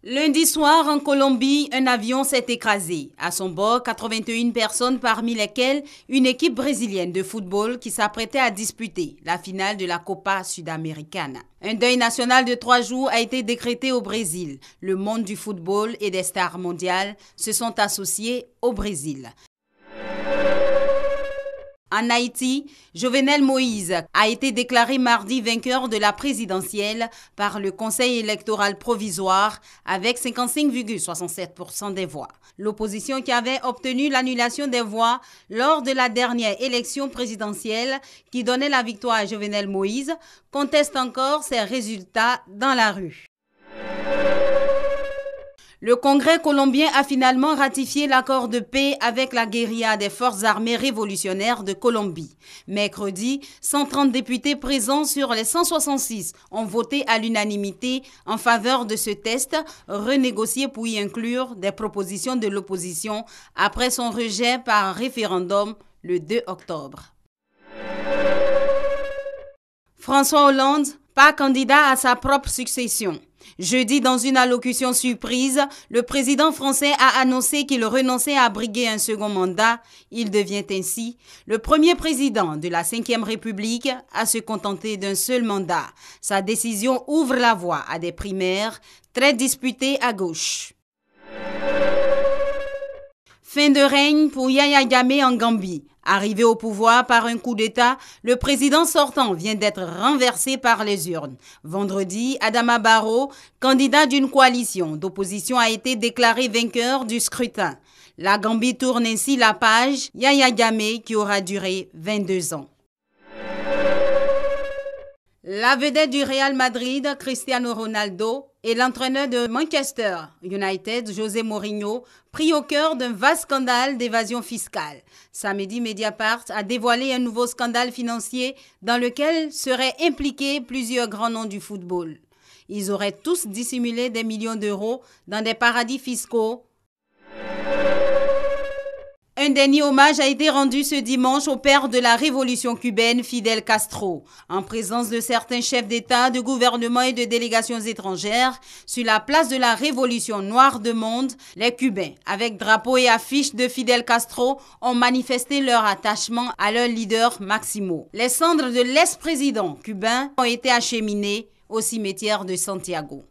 Lundi soir, en Colombie, un avion s'est écrasé. À son bord, 81 personnes, parmi lesquelles une équipe brésilienne de football qui s'apprêtait à disputer la finale de la Copa Sudamericana. Un deuil national de 3 jours a été décrété au Brésil. Le monde du football et des stars mondiales se sont associés au Brésil. En Haïti, Jovenel Moïse a été déclaré mardi vainqueur de la présidentielle par le Conseil électoral provisoire avec 55,67% des voix. L'opposition qui avait obtenu l'annulation des voix lors de la dernière élection présidentielle qui donnait la victoire à Jovenel Moïse conteste encore ses résultats dans la rue. Le Congrès colombien a finalement ratifié l'accord de paix avec la guérilla des forces armées révolutionnaires de Colombie. Mercredi, 130 députés présents sur les 166 ont voté à l'unanimité en faveur de ce texte renégocié pour y inclure des propositions de l'opposition après son rejet par référendum le 2 octobre. François Hollande, pas candidat à sa propre succession. Jeudi, dans une allocution surprise, le président français a annoncé qu'il renonçait à briguer un second mandat. Il devient ainsi le premier président de la Ve République à se contenter d'un seul mandat. Sa décision ouvre la voie à des primaires très disputées à gauche. Fin de règne pour Yahya Jammeh en Gambie. Arrivé au pouvoir par un coup d'État, le président sortant vient d'être renversé par les urnes. Vendredi, Adama Barrow, candidat d'une coalition d'opposition, a été déclaré vainqueur du scrutin. La Gambie tourne ainsi la page Yahya Jammeh qui aura duré 22 ans. La vedette du Real Madrid, Cristiano Ronaldo, et l'entraîneur de Manchester United, José Mourinho, pris au cœur d'un vaste scandale d'évasion fiscale. Samedi, Mediapart a dévoilé un nouveau scandale financier dans lequel seraient impliqués plusieurs grands noms du football. Ils auraient tous dissimulé des millions d'euros dans des paradis fiscaux. Un dernier hommage a été rendu ce dimanche au père de la révolution cubaine, Fidel Castro, en présence de certains chefs d'État, de gouvernement et de délégations étrangères. Sur la place de la révolution noire de monde, les Cubains, avec drapeaux et affiches de Fidel Castro, ont manifesté leur attachement à leur leader Máximo. Les cendres de l'ex-président cubain ont été acheminées au cimetière de Santiago.